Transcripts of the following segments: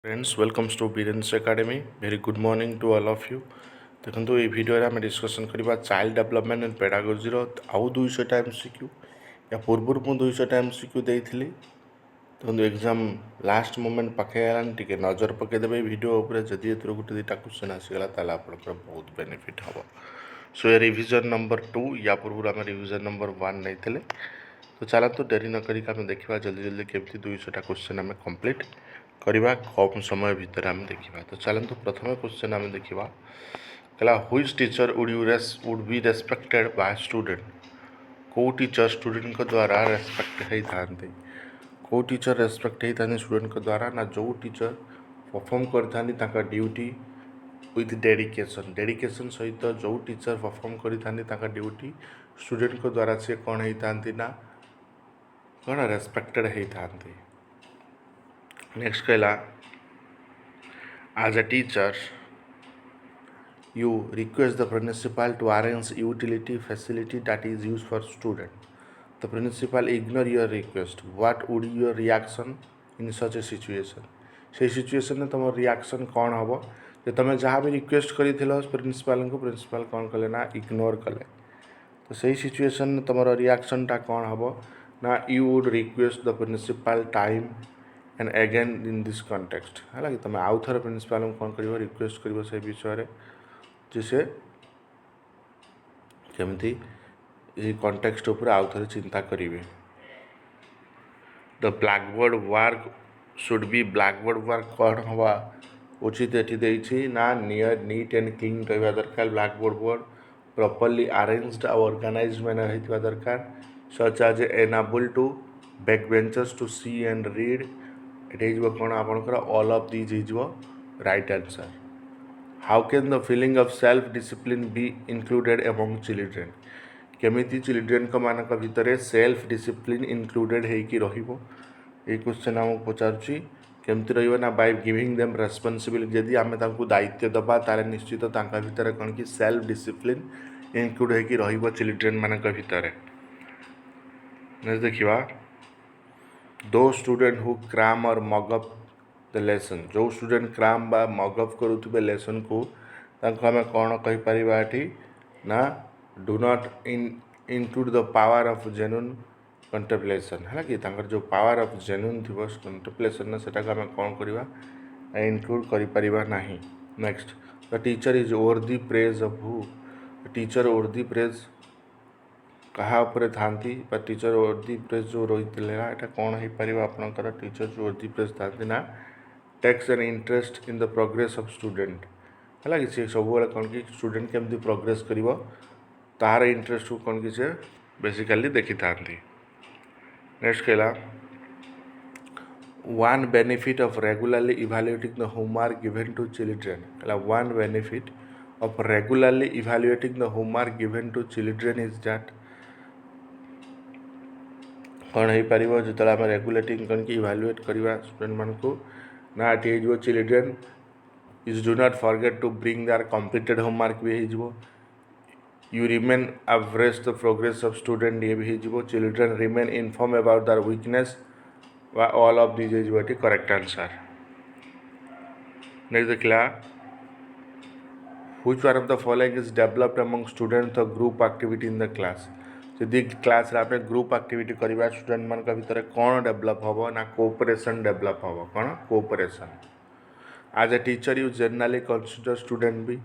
Friends welcomes to Biren's academy very good morning to all of you देखो ये video आम discussion करवा child development and pedagogy आउ 200 MCQ या पूर्व मुझे 200 एमसीक्यू देती देखो एग्जाम लास्ट मोमेंट पाखे टे नजर पकईदे वीडियो जदि गोटे दुटा क्वेश्चन आसीगला आप बहुत बेनिफिट हम सो ये रिविजन नंबर 2 या पूर्व आम रिविजन नंबर 1 नहीं तो चलते डेरी नक देखा जल्दी जल्दी केमती 200टा क्वेश्चन आम कंप्लीट करवा कम समय भितर आम देखा तो चलते प्रथम क्वेश्चन आम देखा कहला which teacher would be respected by student कौ टीचर स्टूडेंट को द्वारा रेस्पेक्ट होती कौ टीचर रेस्पेक्ट होती स्टूडेंट को द्वारा ना जो टीचर परफॉर्म करता ड्यूटी विथ डेडिकेशन डेडिकेशन सहित जो टीचर परफॉर्म करता ड्यूटी स्टूडेंट को द्वारा सी कौन होती ना कौन रेस्पेक्टेड होती नेक्स्ट कहला as a teacher you request the principal to arrange utility facility that is used for student the principal ignore your request what would your reaction in such a situation से situation में तुम reaction कौन हम जो तुम जहाँ भी request कर प्रिंसिपाल को प्रिंसिपाल कौन कले ना इग्नोर कले तो सही सिचुएशन में तुम रिएक्शनटा कौन हम ना you would request the principal time and again in this context है कि तुम आउ थे प्रिंसिपाल को कौन कर रिक्वेस्ट कर से विषय से केमती ये कॉन्टेक्स्ट उपर आउ थे चिंता करेंगे the blackboard work should be blackboard work कौन हवा उचित ये ना नियर नीट एंड क्लीन रहा दरकार ब्लैकबोर्ड बोर्ड प्रॉपर्ली अरेंज्ड और ऑर्गेनाइज्ड मैनर होता दरकार such as enable to back benchers to see and read ये कौन आपंकर ऑल ऑफ दीज हो right answer how can the feeling of self discipline be included among children केमिति children को मानक भितर सेल्फ डिसिप्लिन इंक्लूडेड होगी ये क्वेश्चन आमको पचारुची केमती रहा बाय गिविंग देम रेस्पॉन्सिबिलिटी जदि आम दायित्व दबा ताले निश्चित भितर कौन कि सेल्फ डिसिप्लिन इंक्लूड होगी चिल्ड्रेन मानक भितर देखा दो स्टूडेंट हु क्राम और मगअप द लेसन जो स्टूडेंट क्राम बा मगअप करुवे लेसन को आम कौन कहीपर ना do not include the power of genuine contemplation है कि जो पावर ऑफ जेन्युइन थी कंटेम्पलेशन सेटा आम कौन करवा इंक्लूड करिपरिबा नहीं नेक्स्ट द टीचर इज वर्दी प्रेज ऑफ हु टीचर वर्दी प्रेज कहा था टीचर वर्दी प्रेज जो रही है कौन हो पार आपंकर टीचर जो वर्दी प्रेज था ना takes an interest in the progress of student है कि सी सब कौन कि स्टूडेंट केमती प्रोग्रेस कर तार इंटरेस्ट को कौन कि से बेसिकली देखी था नेक्स्ट कहला one benefit of regularly evaluating the homework given to children कहला one benefit of regularly evaluating the homework given to children is that कौन हो पार जो आम रेगुलेटिंग कौन कि इवैल्यूएट करवा स्टूडेंट मान को ना ये children is do not forget to bring their completed homework भी हो you remain average the progress of student ये भी हो children remain inform about their weakness all of this is what correct answer next देखला which one of the following is developed among student the group activity in the class जदि class रे group activity करवा student मान भितर कौन develop हम ना cooperation develop हम कौन cooperation as a teacher you generally consider student भी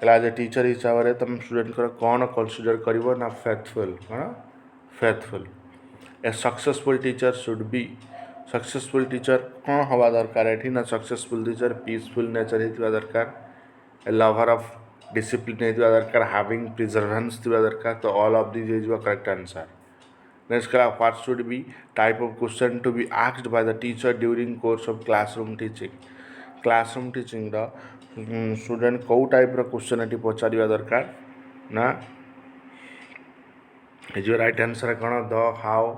एज ए टीचर हिसाब से तुम स्टूडेंट कौन कंसीडर कर ना फेथफुल कौन faithful A successful teacher should be successful teacher कौन हवा दरकार ये ना सक्सेसफुल टीचर पीसफुल नेचर होता दरकार ए लवर ऑफ डिसिप्लिन होता दरकार हैविंग प्रिजर्वेंस थी दरकार तो all of this is correct answer next कला what should be type of question to be asked by the teacher during course of classroom teaching student कौ type question ये पचार दरकार ना जो राइट आंसर कौन the how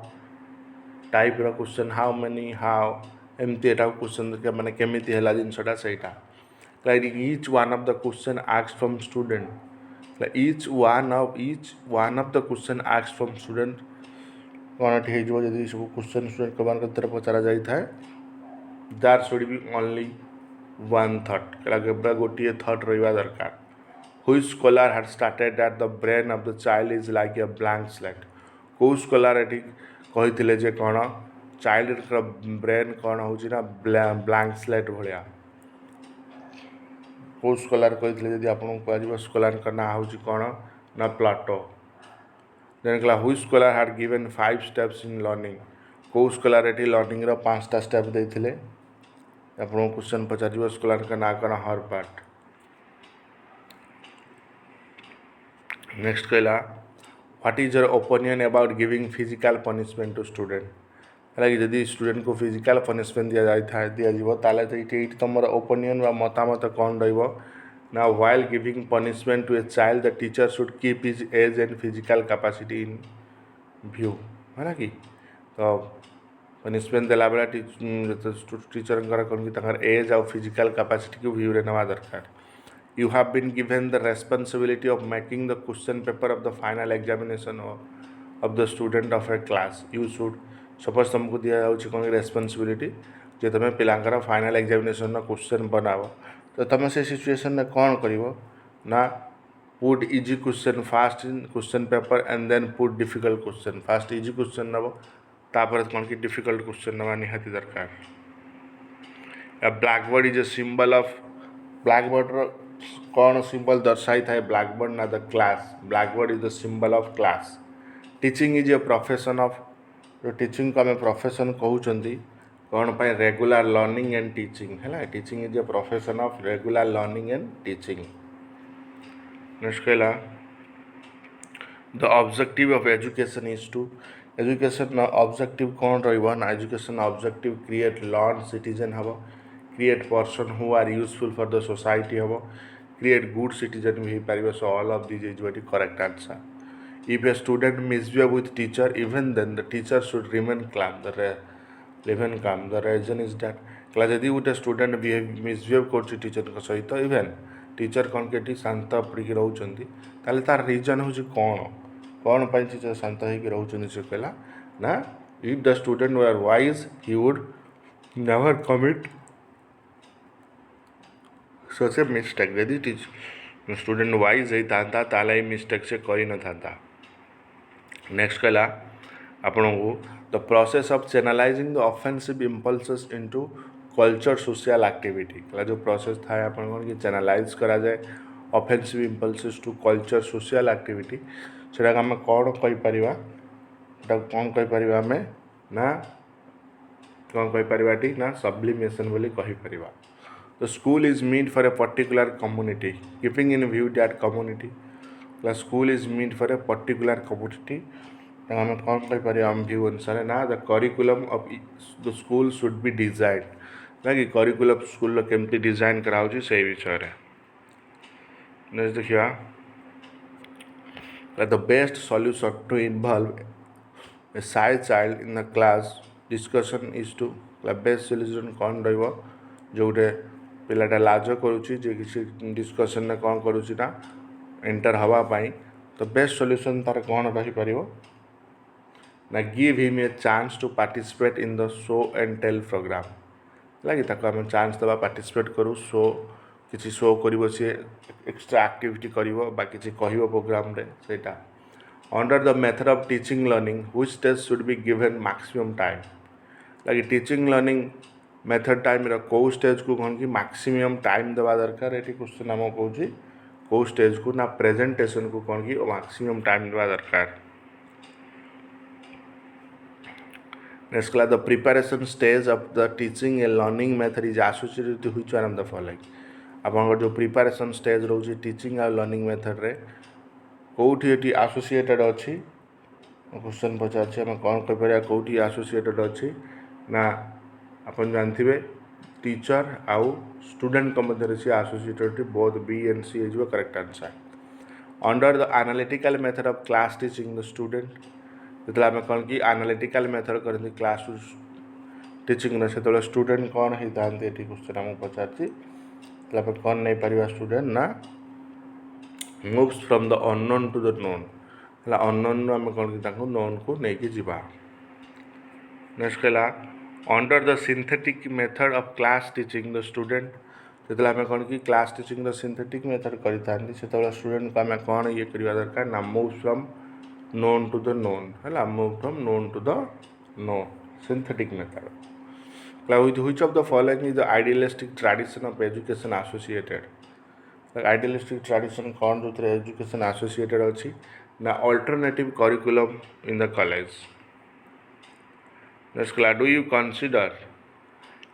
type question how many how एमती question मैंने केमी है जिनसा सहीटा like each one of the question asked from student like each one of the question asked from student कौन हो जब सब क्वेश्चन स्टूडेंट को भितर पचरा जाए there should be only one that कहला गोटे थट रहा दरकार हुई scholar had started that the brain of the child is like a blank slate कौ स्कॉलर ये कही जे कौन चाइल्ड ब्रेन कौन हो ब्लैंक स्लेट भाया कौ स्कॉलर कही जब आपको कह स्कॉलर का ना हो कौन ना प्लाटो देन कहला हुई scholar had given 5 steps in learning कौ स्कॉलर ये लर्निंग 5टा स्टेप देते आपको क्वेश्चन पचार स्कॉलर का ना कौन हर पार्ट नेक्स्ट कहला what is your opinion about giving physical punishment to student है जदि स्टूडेंट को फिजिकल पनिशमेंट दि तुम ओपिनियन व मतामत कौन ना while giving punishment to a child the teacher should keep his age and physical capacity in view है ना कि तो पनिशमेंट देला बेला टीचर कौन कि एज और फिजिकल कैपेसिटी को व्यू रे नवा दरकार You have been given the responsibility of making the question paper of the final examination of the student of a class. You should suppose तुमको दिया जाऊँ कौन रेस्पॉन्सिबिलिटी जे तुम पिलांकर फाइनल एग्जामिनेशन क्वेश्चन बनाव तो तुम से सिचुएशन में कौन कर ना put easy question first in question paper and then put difficult question first easy question नब तापर कौन कि डिफिकल्ट क्वेश्चन नवा निहाती दरकार blackboard is a symbol of blackboard कौन सिंबल दर्शाई था ब्लैकबोर्ड ना the class blackboard is the symbol of class teaching is a profession of जो टीचिंग को आम प्रोफेशन कहते कौन पाई रेगुलर लर्निंग एंड टीचिंग है teaching is a profession of regular learning and teaching next कहला the objective of education is to education objective कौन रहा education objective create learn citizen हम create person who are useful for the society हम create good citizen भी पार so all of this is very correct answer if a student misbehave with teacher even then the teacher should remain calm the reason is that कहला जदि गोटे student misbehave कर teacher सहित even teacher कौन के शांत पड़ी रोचे तार रीजन हूँ कौन पाई टीचर शांत होकर रोचे से कहला ना if the student were wise he would never commit such a mistake यदि स्टूडेंट वाइज होता ताले मिस्टेक से कर न था नेक्स्ट कहला आपण को the process of channelising the offensive impulses into culture social activity कहला जो प्रोसेस था आप कि चैनलाइज करा जाए offensive impulses to culture social activity से आम कौन कहीपर कौन कहीपर आम ना कौन कहीपर ना सब्लिमेशन बोली कहीपर The school is meant for a particular community. Keeping in view that community, the school is meant for a particular community. हम कौन कहीपर आम व्यू अनुसार ना the curriculum of the school should be design ना कि curriculum school केमती design कराऊँ से विषय नेक्स्ट देखिए the best solution to involve a shy child in the class discussion is to best solution कौन रहा जो पिलाटा लाज करुच्ची किसी डिस्कसन में कौन करुच्ची ना एंटर हवापाई तो बेस्ट सॉल्यूशन तार कौन रहीपर ना give him a chance to participate in the show and tell programme लगे आम चांस दबा पार्टिसिपेट करूँ शो किसी शो कर सी एक्स्ट्रा एक्टिविटी कर किसी कह प्रोग्राम रे सेटा under the method of teaching learning which stage should be given maximum time लगे टीचिंग लर्निंग मेथड टाइम कौ स्टेज को कौन कि मैक्सिमम टाइम देवा दरकार ये क्वेश्चन आम कौन कौ स्टेज को ना प्रेजेंटेशन को कौन कि मैक्सिमम टाइम देवा दरकार next class the preparation stage of the teaching A learning method is associated with which one of the following आप जो प्रिपरेशन स्टेज रोचे टीचिंग और लर्निंग मेथड रे कौटी ये एसोसिएटेड अच्छी क्वेश्चन पचार आम कौन कहीपर कौटी एसोसिएटेड अच्छी ना आप जानते टीचर आउ स्टूडेंट मध्य सी associated both B and C हो correct answer under the analytical method of class teaching the student जो आम कौन कि एनालिटिकल मेथड करते क्लास टीचिंग से स्टूडेंट कौन होता है ये क्वेश्चन आमको पचार कौन नहीं पार स्टूडेंट ना moves from the unknown to the known unknown आम कौन कि नोन को लेकिन जीवा नेक्स्ट कहला under the synthetic method of class teaching the student जो आम कौन कि क्लास टीचिंग सिंथेटिक मेथड करते से स्टूडेंट को आम कौन ये करवा दरकार ना move from known to the known है move from known to the known synthetic method with which of the following is the idealistic tradition of education associated idealistic tradition कौन जो एजुकेशन associated अच्छी ना alternative curriculum in the college. Next class, do you consider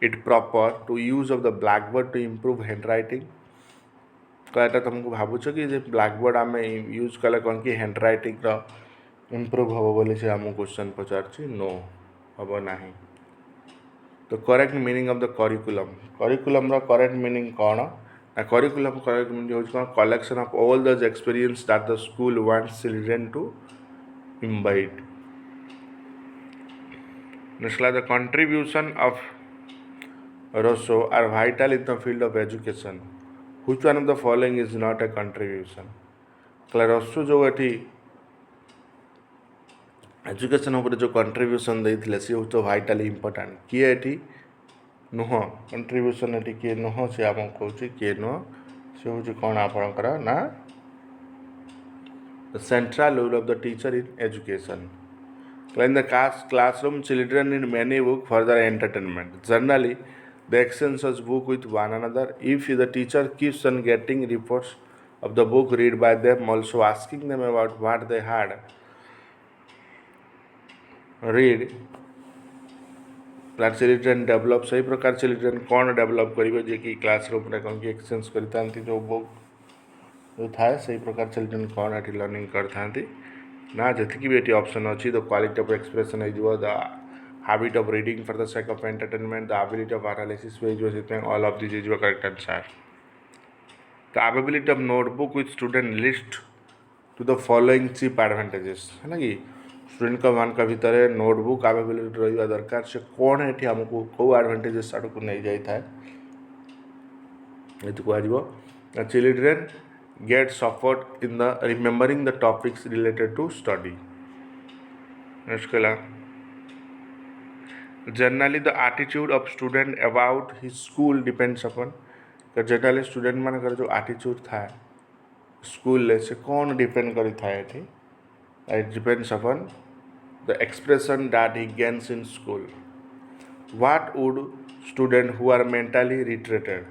it proper to use of the blackboard to improve handwriting? कहता तुमको भावुच कि जे blackboard आम use कले कौन कि हैंडराइटिंग इम्प्रूव हम बोली से आमको क्वेश्चन पचार नो हम ना. तो correct meaning of the curriculum correct meaning कौन ना करिकुलम करेक्ट मीनिंग हो कौन collection of all the experience that the school wants children to imbibe. Next the contribution of Rousseau are vital in the field of education. Which one of the following is not a contribution. Rousseau जो ये education उपर जो contribution देते सी हूँ तो वाइटाली important किए ये नुह कंट्रीब्यूशन ये किए नुह सी आम कौन किए नुह सी हूँ कौन आपणकर ना the central role of the teacher in education. In the classroom children in many book for the entertainment. Generally the exchange book with one another. If the teacher keeps on getting reports of the book read by them also asking them about what they had read that children develop. सही प्रकार children कौन develop करेंगे जे कि classroom रे कौन कि exchange करते जो बुक जो थाए सही प्रकार चिल्ड्रेन कौन ये लर्निंग करते ना जी भी ये ऑप्शन अच्छी. द क्वालिटी ऑफ एक्सप्रेशन हो the habit of reading for the sake of entertainment the ability of analysis से all of this is correct answer. The ability of notebook with student list to the following chief advantages है ना कि student मान भितर notebook availability रहा दरकार से कौन ये आमको कौ एडवांटेजेस आड़ को नहीं जाए ये कह children get support in the remembering the topics related to study. Next कहला generally the attitude of student about his school depends upon. Generally student मान जो एटीट्यूड था स्कूल से कौन डिपेंड करी था ये it depends upon the expression that he gains in school. What would student who are mentally retarded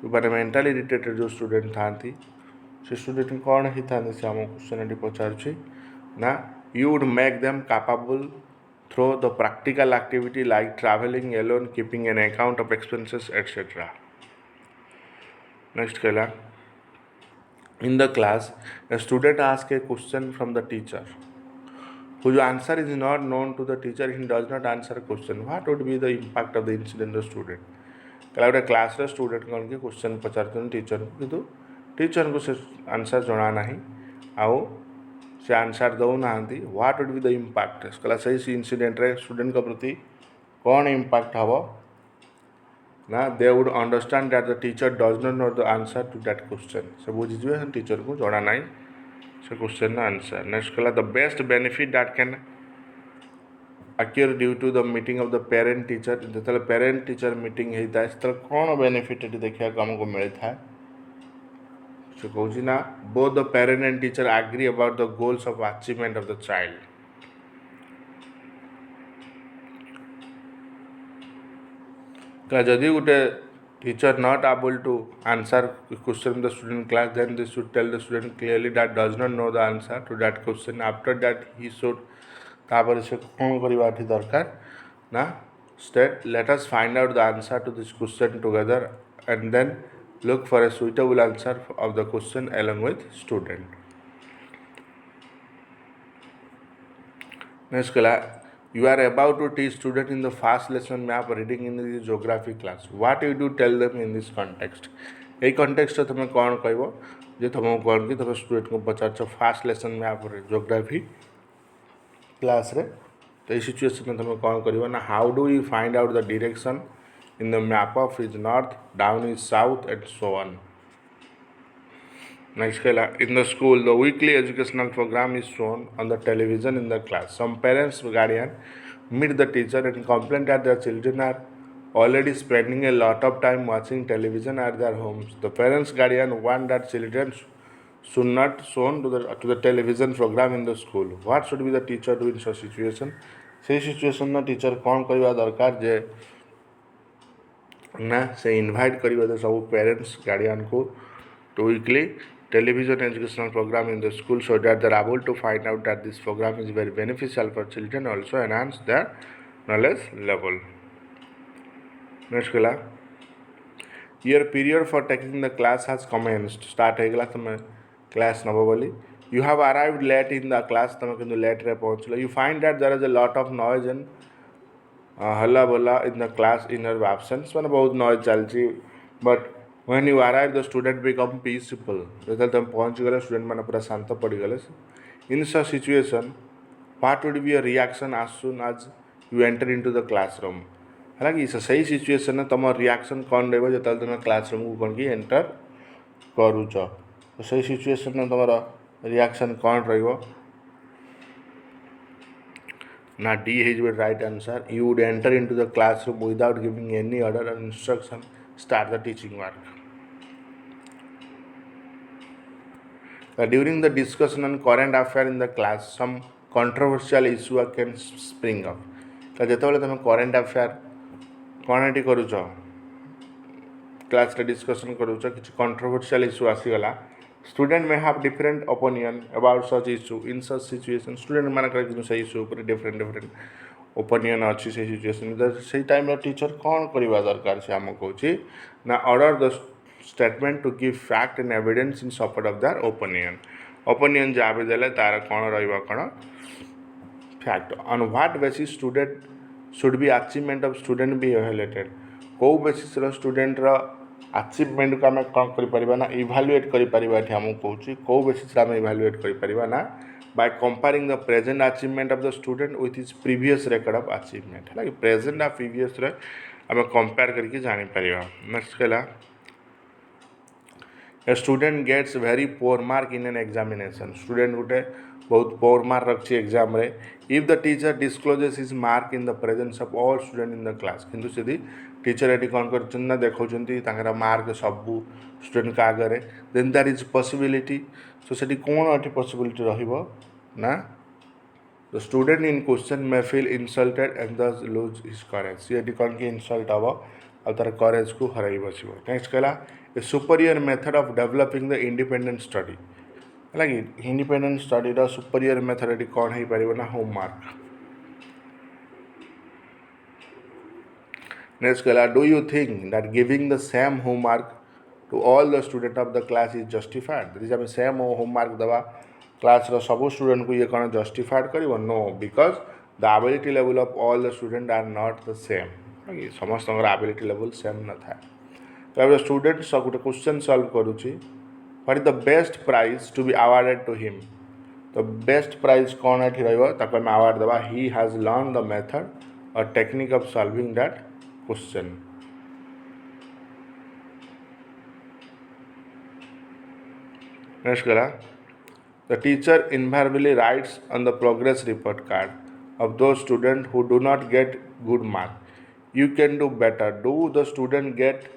जो mentally retarded जो student था से student कौन ही था से आम क्वेश्चन पचार ना you would make them capable through the practical activity like traveling alone, keeping an account of expenses, etc. Next कहला in the class a student asks a question from the teacher whose answer is not known to the teacher. He does not answer a question. What would be the impact of the incident the student कहला गोटे class रे student कौन कि question पचार teacher को किंतु teacher को से answer जना ना आउ से आंसर दौना. What would be the impact कहला सही इंसिडेंट रे स्टूडेंट को प्रति कौन इम्पैक्ट हम ना they would understand that the teacher does not know the answer to that question. से बुझीजे टीचर को जना ना से क्वेश्चन आंसर. नेक्स्ट कहला the best benefit that can occur due to the meeting of the parent teacher. जो parent teacher meeting होता है से कौन बेनिफिट ये देखा आमको मिलता है से कौन ना both the parent and teacher agree about the goals of achievement of the child. जदि गोटे teacher not able to answer question in the student class then they should tell the student clearly that does not know the answer to that question. After that he should तापर से कौन करवा दरकार ना state let us find out the answer to this question together and then look for a suitable answer of the question along with student. Next कहला you are about to teach student in the fast lesson map reading in the geography class. What you do tell them in this context. ये context तुम कौन कहब जे तुम कौन कि तुम student को पचार first lesson map geography class रे तो ये सिचुएशन में तुम कौन कर ना how do you find out the direction in the map up is north down is south and so on. Next, in the school, the weekly educational program is shown on the television in the class. Some parents or guardian meet the teacher and complain that their children are already spending a lot of time watching television at their homes. The parents guardian want that children should not shown to the television program in the school. What should be the teacher do in such situation? সেই সিচুଏସନ୍ teacher କ'ଣ କରିବା ଦରକାର ଯେ ନା ସେ invite କରିବା ସବୁ parents ଗାର୍ଡ଼ିଆନ୍କୁ to weekly television educational program in the school so that they are able to find out that this program is very beneficial for children, also enhance their knowledge level. Next kala, your period for taking the class has commenced. Start होइगला तुम class नबो बोली. You have arrived late in the class. तुम किंतु late रे पहुँचलो. You find that there is a lot of noise and हल्ला बोला in the class in your absence. माने बहुत noise चलची. But when you arrive, the student become peaceful. जेतल तुम पहुँच गए, student माने पूरा शांत पड़ी गए. In such situation, what would be your reaction as soon as you enter into the classroom? हालांकि सही सिचुएसन में तुम रिएक्शन कौन रही जो तुम क्लासरूम को कौन की एंटर करूच तो सही सिचुएसन में तुम रिएक्शन कौन रही ना D is right answer. You would enter into the classroom without giving any order और instruction start the teaching work. During the discussion on current affair in the class, some controversial issue can spring up. तो जितेबाला तुम current affair कौन eighty करूच class रे discussion करूच किसी controversial issue आसीगला. Student may have different opinion about such issue. In such situation, student मान कर से issue पर different opinion अच्छी से situation से टाइम रे टीचर कौन करिवा दरकार से हम कहूची ना order the statement to give fact and evidence in support of their opinion. Opinion जहाँ भी देले तार कौन रहिबा कौन fact. On what basis student should be achievement of student be evaluated? को basis रो student रो achievement को हमें कौन करी परिबा ना evaluate करी परिबा एठी हम कहूची को basis रे हमें evaluate करी परिबा ना by comparing the present achievement of the student with his previous record of achievement. like present और previous रे हमें compare करके जानी परिबा. next कहला A student gets very poor mark in an examination. Student गोटे बहुत poor mark रखी exam रे. If the teacher discloses his mark in the presence of all students in the class, किंतु सीधी teacher एटी कौन कर चुना देखो चुनती तांकरा mark सबू student का आगे रे. Then there is possibility. So सीधी कौन अटी possibility रहिबो ना the student in question may feel insulted and thus lose his courage. सीधी कौन की insult आवा अब तार courage को हराई बचिबो. Next कहला a superior method of developing the independent study. like independent study रा superior method एटी कौन है परिबो ना homework. Next कहला do you think that giving the same homework to all the student of the class is justified? जब हमें same homework दवा class रा सब student को ये कौन justified करिबो? No, because the ability level of all the student are not the same. समस्त ability level same न था. तो स्टूडेंट सब गोटे क्वेश्चन सॉल्व करुच्ची what is the best prize to be awarded to him. तो बेस्ट प्राइज कौन एठी रहइबो ताको हम अवार्ड देबा he has learn the method और technique of solving that question. Next करा the teacher invaluably writes on the progress report card of those student who do not get good mark. You can do better. Do the student get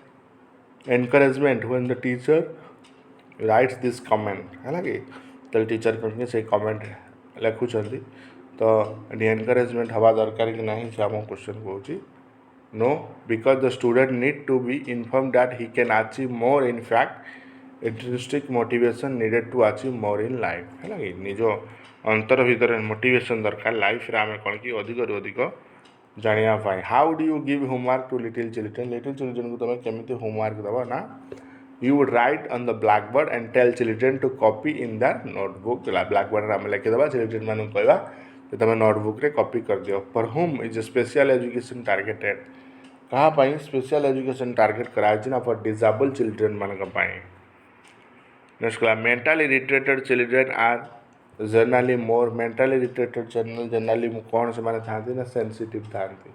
encouragement when the teacher writes this comment? हालांकि तो teacher करके से comment लिखुचंदी तो encouragement हवा दरकार कि नहीं से हम क्वेश्चन कहूँ no because the student need to be inform that he can achieve more. In fact intrinsic motivation needed to achieve more in life. है निज अंतर भितर मोटिवेशन दरकार लाइफ रे आम कौन कि अधिक रु अधिक जानापी. How do you give homework to little children? Little children को तुम केमी होमवर्क दब ना you would write on the black board and tell children to copy in the notebook. Black board आम लिखिदेवा चिल्ड्रेन मान कहवा तुम नोटबुक रे कॉपी कर दियो. For whom is special education targeted? कहाँ स्पेशल एजुकेशन टारगेट कराई ना फॉर डिसेबल चिल्ड्रेन मान. नेक्स्ट कला mentally retarded children are generally more. Mentally retarded generally कौन से माने थांती ना सेंसिटिव थांती.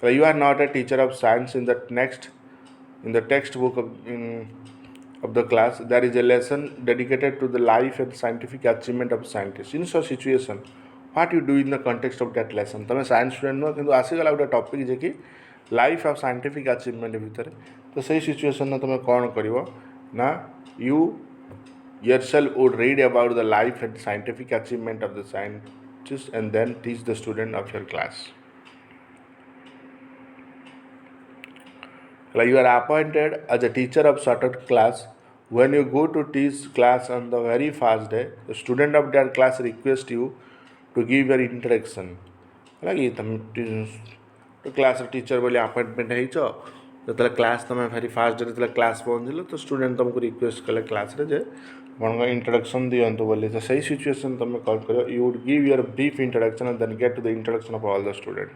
तो you are not a teacher of science in the text book of the class there is a lesson dedicated to the life and scientific achievement of scientists. In such situation what you do in the context of that lesson? तुम science student no किंतु आसीगला गोटे topic जे कि life of scientific achievement भितर तो सही situation तुम कौन कर ना you yourself would read about the life and scientific achievement of the scientists and then teach the student of your class. Like you are appointed as a teacher of certain class. When you go to teach class on the very first day, the student of that class request you to give your introduction. Like तुम तो class teacher बोली appointment हो जो class तुम फेरी fast day जो class पहुँचल तो student तुमको रिक्वेस्ट कले क्लास रे जे अपन इंट्रोडक्शन दिंतु बोली तो सही सिचुएशन तुम कौन कर you would give your brief introduction and then get to the introduction of all the student.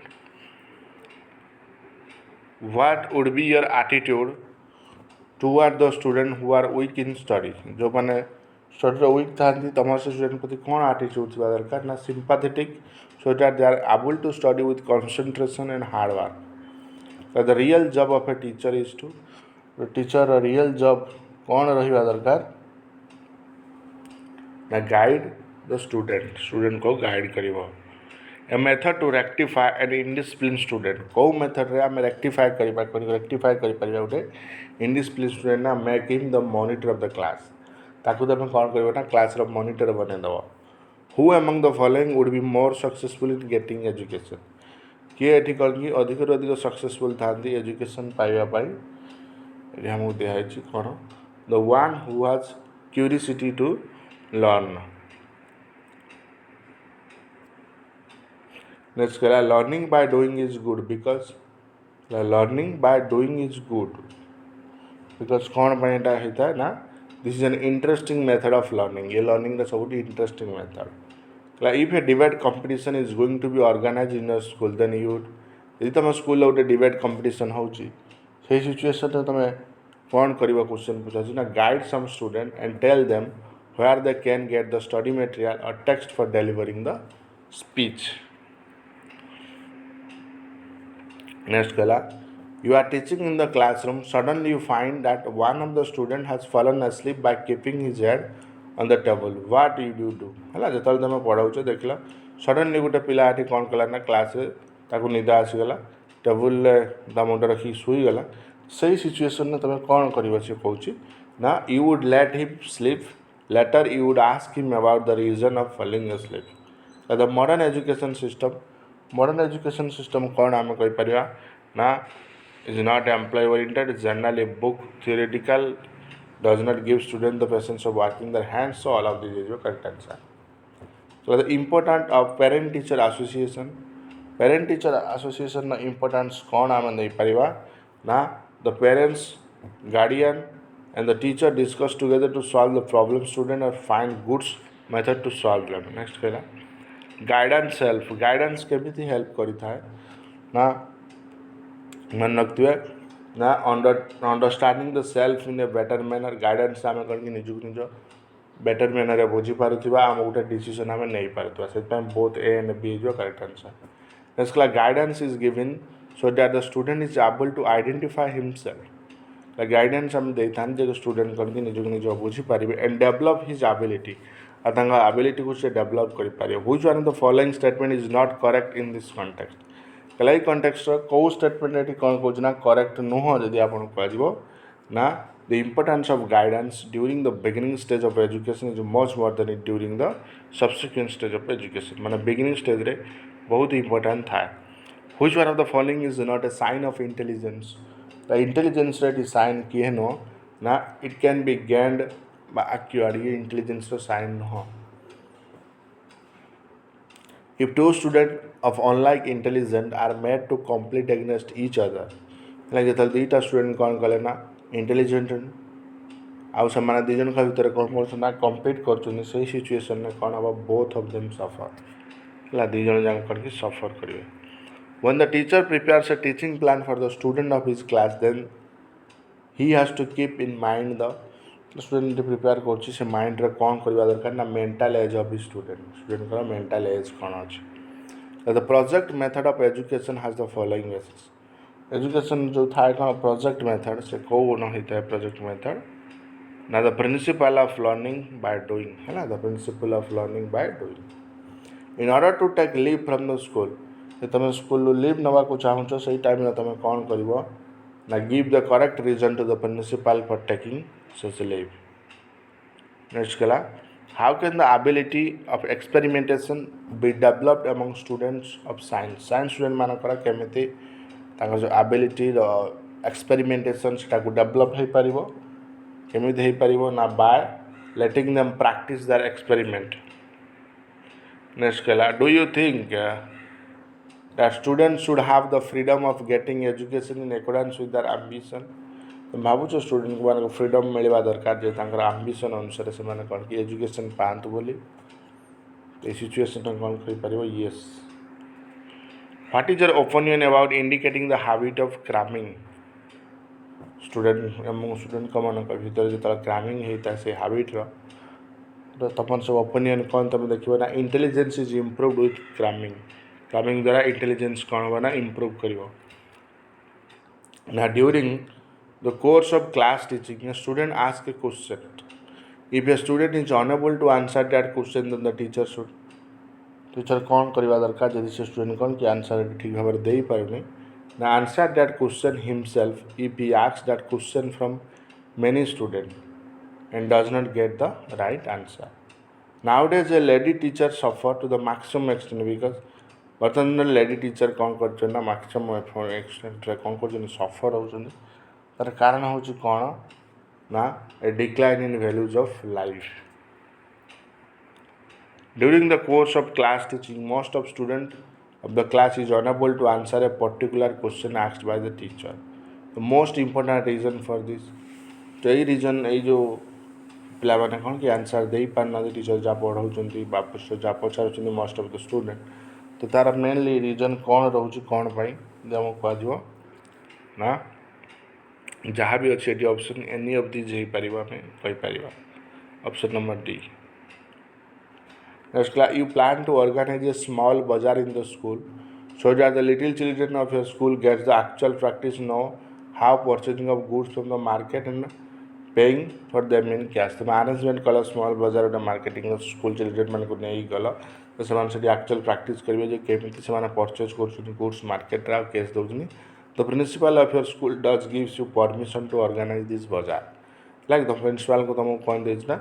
What would be your attitude toward the student who are weak in study? जो मैंने study week था तुम से student प्रति कौन आटिट्यूड थी दरकार ना सिंपाथेटिक so that they are able to study with concentration and hard work. So the real job of a teacher is to teacher a real job कौन रही दरकार ना गाइड द स्टूडेंट को गाइड करिवो. A method to rectify an indisciplined student. कौ method रे आमे rectify करि परिबा उटे indisciplined student ना make him the monitor of the class. ताकू तमे कोन करबो ना क्लास रो मॉनिटर बने दबो. Who among the following would be more successful in getting education? किए एठी कोन की अधिक रो अधिक सक्सेसफुल थांती एजुकेशन पाइबा पाई एठी हमहु देहाइ छि कोन the one who has curiosity to learn. Next, learning by doing is good because learning by doing is good because कौन बनेटा होता है ना this is an interesting method of learning. ये learning का सब interesting method. Like if a debate competition is going to be organized in a school, then you would यदि तुम school गोटे डिबेट कंपिटिशन होची से सिचुएशन रे तुम कौन करबा क्वेश्चन पूछा ना guide some student and tell them where they can get the study material और text for delivering the speech. Next, you are teaching in the classroom. Suddenly, you find that one of the student has fallen asleep by keeping his head on the table. What do you do? है जो तुम पढ़ाऊ देख ला suddenly गोटे पिला कौन कला ना class निद आसीगला table ता मुंड रखी शुईगला सही सिचुएसन में तुम कौन कर कहूँ ना you would let him sleep later you would ask him about the reason of falling asleep. The modern education system कौन आम कहीपर ना is not employ oriented generally book theoretical does not give student the patience of working their hands. So all of this is your correct answer. So the importance of parent teacher association. Parent teacher association na importance कौन आम नहीं परिवा ना the parents, guardian and the teacher discuss together to solve the problem student or find good method to solve them. Next कहला guidance help. Guidance केमिति help करि थाए ना मन रखिए ना understanding the self in a better manner. Guidance आम करके निजुक निज बेटर मैनर बुझी पारुथिबा आम गोटे डिसीजन आम नहीं पारुथिबा सेतपय both A and B is your correct answer. Next class guidance is given so that the student is able to identify himself. Guidance आम देथान जे स्टूडेंट करके निजुक निज बुझी पारिबे एंड डेवलप हिज एबिलिटी और तांगा एबिलिटी को से डेवलप करि पारे. Which one of the following statement is not correct in this context. कला ई कॉन्टेक्स्ट को स्टेटमेंट एटी कोन कोजना करेक्ट नुह जदि आपन कहजिवो ना the importance of guidance during the beginning stage of education is much more than it during the subsequent stage of education. माने beginning stage रे बहुत important था. Which one of the following is not a sign of intelligence? The intelligence rate is sign किए no ना it can be gained by acquired. ये intelligence रो sign no. If two students of unlike intelligence are made to compete against each other, like जतल दीटा student कौन कले ना intelligent आउ से दुजन का भितर कौन कर कम्पीट कर सिचुएसन में कौन हम बोथ ऑफ देम सफर है दुजन जाक करके सफर करेंगे. When the teacher prepares a teaching plan for the student of his class then he has to keep in mind the student prepare कर माइंड रे कौन करवा दरकार ना mental age of his student का मेंटल एज कौन अच्छे. The project method of education has the following basis. Education जो था कौन प्रोजेक्ट मेथड से कौन होता है प्रोजेक्ट मेथड ना the principle of learning by doing है ना the principle of learning by doing. In order to take leave from the school तुम स्कूल लीव नवा को चाहूँ से टाइम तुम कौन कर ना give the correct reason to the principal for taking such leave. Next कला how can the ability of experimentation be developed among students of science science student मानकर केमिति जो एबिलिटी एक्सपेरिमेंटेशन से डेवलप हो पार केमिति हो पार ना by letting them practise their experiment. Next कला do you think that students should have the freedom of getting education in accordance with their ambition? तो भावुच स्टूडेंट मान फ्रीडम मिलवा दरकार जे तांकर आम्बिशन अनुसार से माने कौन कि एजुकेशन पातु बोली ए सिचुएशन कौन कर पारिबो। Yes what is your opinion about indicating the habit of cramming student among student को मान भीतर जो क्रैमिंग होता से हैबिट रो तपन सब ओपिनियन कौन तुम देखिबो ना intelligence is improved with cramming cramming द्वारा इंटेलिजेंस कौन होगा ना इम्प्रूव करिवो ना। During the course of class teaching, a student asks a question. If a student is unable to answer that question, then the teacher should teacher कौन करवा दरकार जदि से स्टूडेंट कौन कि आंसर ठीक भाव में दे पारे ना answer that question himself if he asks that question from many student and does not get the right answer. Nowadays a lady teacher suffer to the maximum extent because बर्तमान lady teacher कौन कर maximum extent कौन कर सफर हो तार कारण हूँ कौन ना a decline in values of life. During the course of class teaching most of student of the class is unable to answer a particular question asked by the teacher. The most important reason for this तो यही reason ये जो पिला माने कौन कि answer दे पारना teacher जहाँ पढ़ाऊँ जहाँ पचार मोस्ट ऑफ द स्टूडेंट तो तार मेनली रीजन कौन रोचे कौन पाई कह ना जहाँ भी अच्छे ये ऑप्शन एनी ऑफ दिस हो पार कहीपर। Option number D. Next class you plan to organise a small bazaar in the school so that the little children of your school gets the actual practice know how purchasing of goods from the market and paying for them in cash. तुम arrangement कल small bazaar गोटे marketing school children मान को नहीं गल तो से actual practice करेंगे केमी से परचेज कर गुड्स मार्केट कैश दौरान The principal of your school does gives you permission to organize this बाजार लाइक तुम प्रिंसिपाल को तुमको कौन देना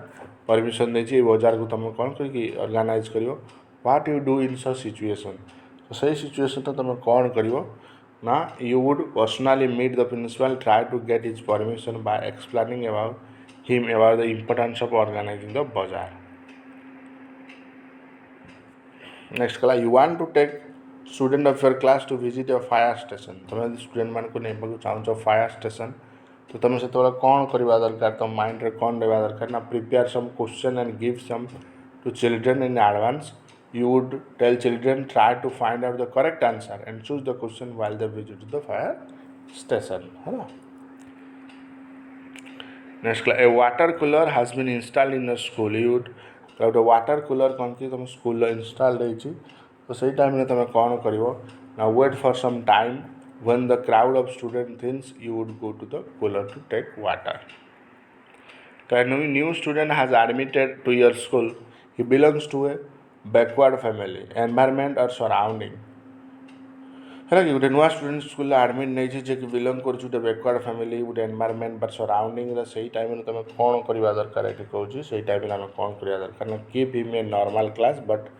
परमिशन दे बाजार को तुम कौन करके ऑर्गेनाइज करियो। What you do in such situation तो सही सिचुएशन तो तुम कौन करियो ना you would personally meet the principal try to get his permission by explaining about him about the importance of organising the bazaar. Next कला you want to take student of your class to visit a fire station तुम student मान को नहीं चाहो fire station तो तुम से कौन करवा दरकार तुम माइंड रे कौन रहा दरकार ना prepare some question and give some to children in advance. You would tell children try to find out the correct answer and choose the question while they visit the fire station है ना। Next a water cooler has been installed in the school you would गोटे water cooler कौन कि तुम school install रही तो सही time में तुम कौन कर ना wait for some time when the crowd of student thins you would go to the cooler to take water. तो new student has admitted to your school he belongs to a backward family environment और surrounding है कि गोटे नुआ student school admit नहीं जे कि belong कर backward family गोटे एनवायरमेंट बट सराउंडिंग से टाइम में तुम कौन करवा दरकार ये कहूँ से टाइम में आम कौन करवा दरकार ना keep him a normal class but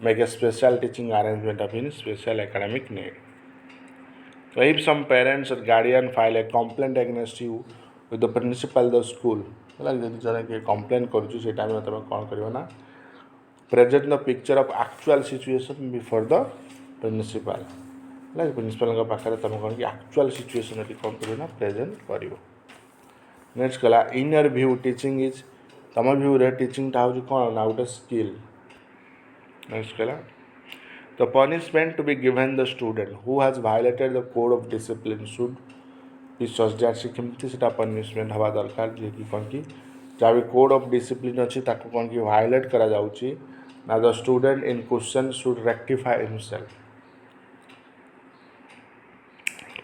make a special teaching arrangement of his special academic need. So if some parents or guardian file a complaint against you with the principal of the school like जब जरा कि complain करूँ से time में तुम कौन करियो ना present the picture of actual situation before the principal like principal का पाखरे तुम कौन कि actual situation अभी कौन करियो ना present करियो। नेक्स्ट कला in your view teaching is तुम view रे teaching टा हो कौन ना गोटे skill। Next कला the punishment to be given the student who has violated the code of discipline should be such that से केमती सेटा punishment हवा दरकार जे कि कौन कि जहाँ भी code of discipline अच्छी ताको कौन कि violate करा जाउची ना the student in question should rectify himself।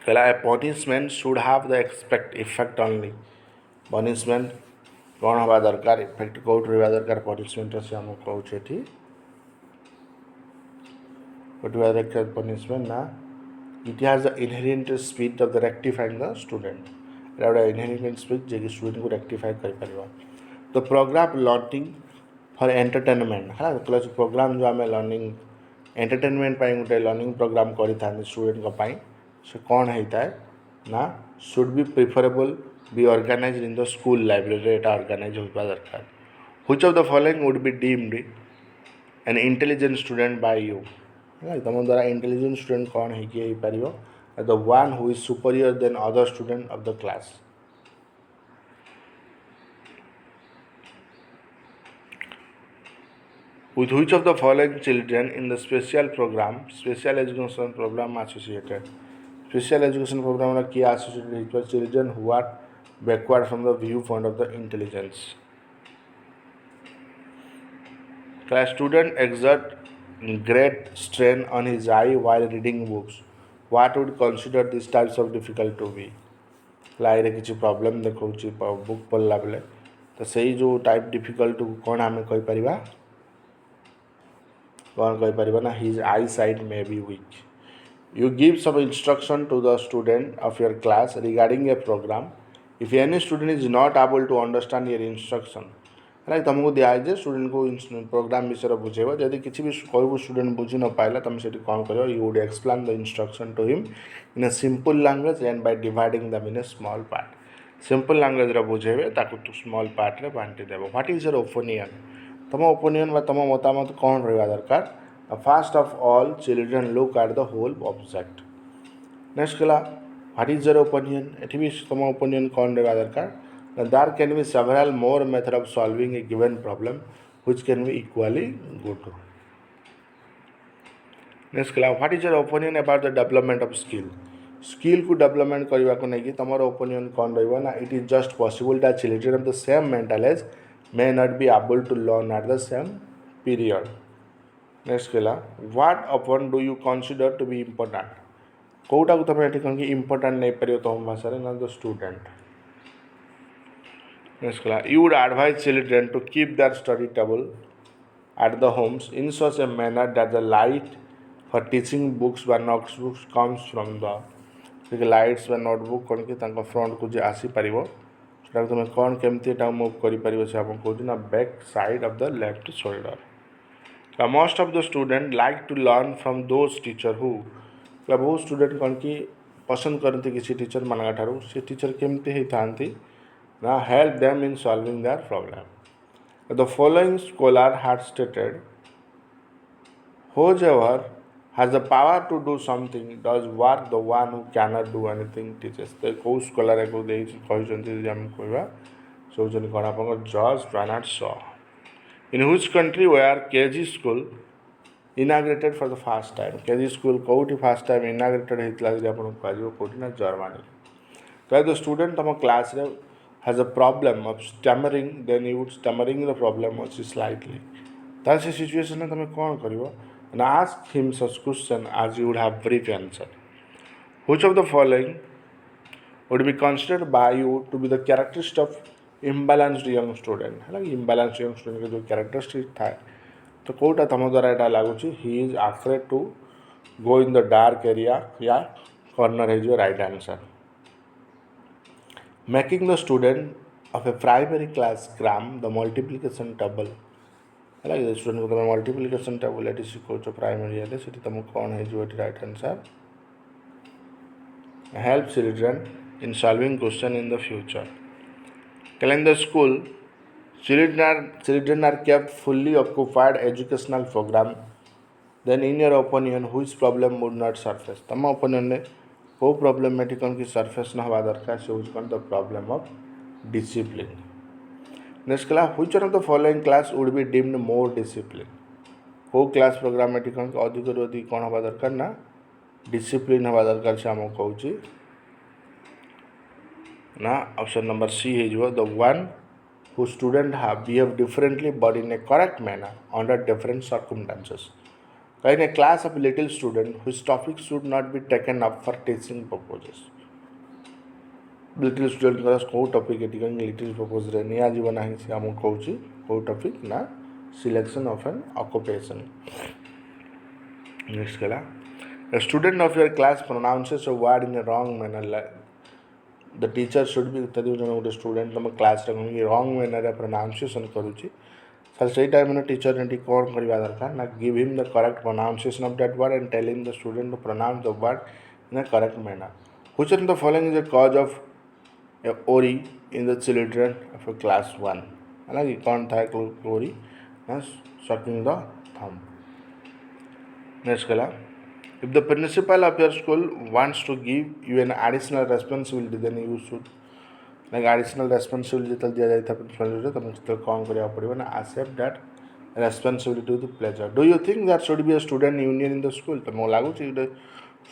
कला a punishment should have the effect only punishment कौन हवा दरकार effect कौट रहा दरकार punishment से हम कहूँ ठीक what was the punishment na it has the inherent speed of the rectifying the student Etah inherent speed J student को rectify कर परिबा the program learning for entertainment है क्लास प्रोग्राम जो आमे लर्निंग एंटरटेनमेंट पाई गोटे लर्निंग प्रोग्राम करि थाने student को पाई से कोन हेता है ना should be preferable be organised in the school library एटा ऑर्गेनाइज होबा दरकार which of the following would be deemed an intelligent student by you है तुम द्वारा इंटेलिजेंट स्टूडेंट कौन है कि पारिबो the one who is superior than other student of the class with which of the following children in the special education program associated special education program ki associated with children who are backward from the viewpoint of the intelligence the student exert great strain on his eye while reading books what would consider these types of difficult to be लाइरे किसी problem देखौछि book पढ़ला बेले तो सही जो type difficult कौन आम कहीपर कौन कहीपर ना his eyesight may be weak you give some instruction to the student of your class regarding a programme if any student is not able to understand your instruction है तुमको दिखाई student को programme विषय बुझेब जदि किसी भी कहू student बुझी न पाला तुम से कौन कर you would explain the instruction to him in a simple language and by dividing them in a small part simple language बुझेबे ताकू तू स्मॉल पार्ट रे बांटी देव व्हाट इज योर ओपिनियन तुम ओपिनियन तुम मतामत कौन रहा दरकार first of all children look at the whole object next कला व्हाट इज योर ओपिनियन एठी भी तुम ओपिनियन कौन रहा दरकार there can be several more methods of solving a given problem which can be equally good. Next class, what is your opinion about the development of skill? Skill को development करवा को नहीं कि तुम्हारा opinion कौन रहेगा ना it is just possible that children of the same mental age may not be able to learn at the same period. Next class, what upon do you consider to be important? Kota को तुम्हें ठीक कि important नहीं परियो तो हम भाषा रे ना the student. Next class, you would advise children to keep their study table at the homes in such a manner that the light for teaching books or notebooks comes from the lights or notebook कौन कि तांका front को जे आसी परिवो सेटा तुम कौन केमती टा मूव करि परिवो से हम कहू ना back side of the left shoulder most of the student like to learn from those teacher who बहुत स्टूडेंट कौन कि पसंद करते किसी टीचर मानका ठारू से टीचर केमती हे थांती now help them in solving their problem. The following scholar had stated, whoever has the power to do something does work, the one who cannot do anything teaches. तो कौ scholar को दे कहते हैं हम कहवा सोचने कौन आपको George Bernard Shaw. In which country where KG school inaugurated for the first time? KG school कोठी first time inaugurated हेतला जे आपन कहजो कोठी ना जर्मनी. तो the student तम class रे has a problem of stammering, then you would stammering the problem also slightly. That's a situation that you can and ask him such question as you would have brief answer. Which of the following would be considered by you to be the characteristic of imbalanced young student? Like imbalanced young student के जो characteristic था, तो कोटा तम द्वारा ऐटा लागुची he is afraid to go in the dark area या corner है जो right answer. Making the student of a primary class cram the multiplication table है ना स्टूडेंट को तुम multiplication table एटी सिखो जो प्राइमरी है सेठी तुम कौन है जो eighty right answer help children in solving question in the future. In the school children are kept fully occupied educational program then in your opinion which problem would not surface तुम opinion ने वो problematic की surface ना हवा दरकार से use the problem of discipline. Next class which one of the following class would be deemed more discipline वो class programmatic अधिक रु अधिक कौन हवा दरकार ना डिसिप्लिन हवा दरकार से आम कहूँ ना ऑप्शन नंबर सी है the one who student have behave differently but in A correct manner under different circumstances. In a class of little student whose topic should not be taken up for teaching purposes. Little student का कोई topic है ठीक है little purpose रे नहीं आज बना है से हम कहूँ कोई topic ना selection of an occupation. Next kala. A student of your class pronounces a word in a wrong manner. The teacher should be the student class wrong manner pronunciation karuchi. So say time teacher and give him the correct pronunciation of that word and tell him the student to pronounce the word in a correct manner. Which of the following is the cause of ori in the children of a class 1? You can't thank ori as sucking the thumb. Next kala. If the principal of your school wants to give you an additional responsibility, then you should additional responsibility accept that responsibility to the pleasure. Do you think there should be a student union in the school? तो मैं लागू चाहिए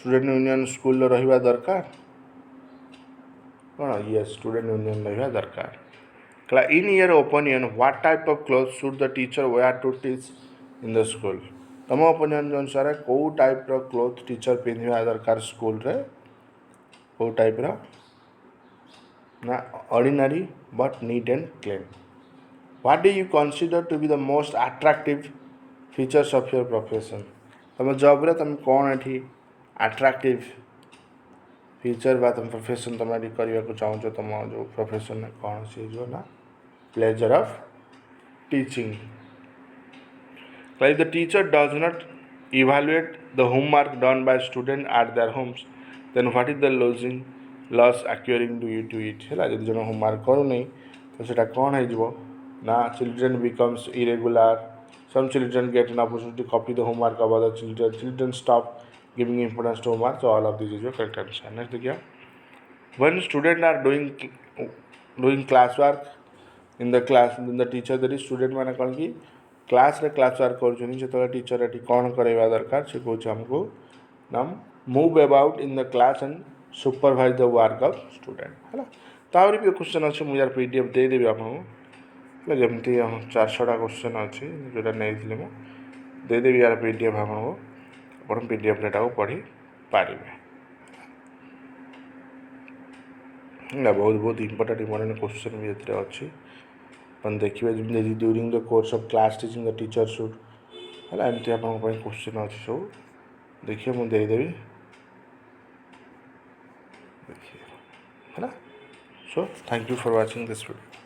student union school लो रहिवा दरकार कौन yes student union रहिवा दरकार. In your opinion, what type of clothes should the teacher wear to teach in the school? तम opinion अनुसार को type रो clothes teacher पिन्हिवा दरकार school रे को type रो ना ordinary but neat and clean. What do you consider to be the most attractive features of your profession? तुम job रे तुम कौन एठी attractive feature बा तुम profession तुम एठी करिया को चाहो जो तुम जो profession है कौन सी जो ना pleasure of teaching. Like the teacher does not evaluate the homework done by students at their homes, then what is the loss occurring to it? है जब जन homework करू नहीं तो सेटा कौन है जीवो ना children becomes irregular. Some children get an opportunity to copy the homework of other children. Children stop giving importance to homework. So all of this is your correct answer. Next देखिए when students are doing classwork in the class, then the teacher that is student माने कौन की class रे class work करूछनी जेतले teacher eighty कौन करेवा दरकार से कहूछ हमको नाम move about in the class and supervise the work of student है तावरी भी क्वेश्चन अच्छे मुझे पीडीएफ दे देबी आपको जमती 400टा क्वेश्चन अच्छे जोटा नहीं मु दे देबी यार पीडीएफ आपको अपन पीडीएफ रेटा को पढ़ी पारिबे ना बहुत बहुत इंपोर्टेंट क्वेश्चन भी एतरे अच्छी अपन देखिए जमी during the course of class teaching the teacher should है एमती आप क्वेश्चन अच्छे सब देखिए मुझे देदेवी देखिए है so thank you for watching this video.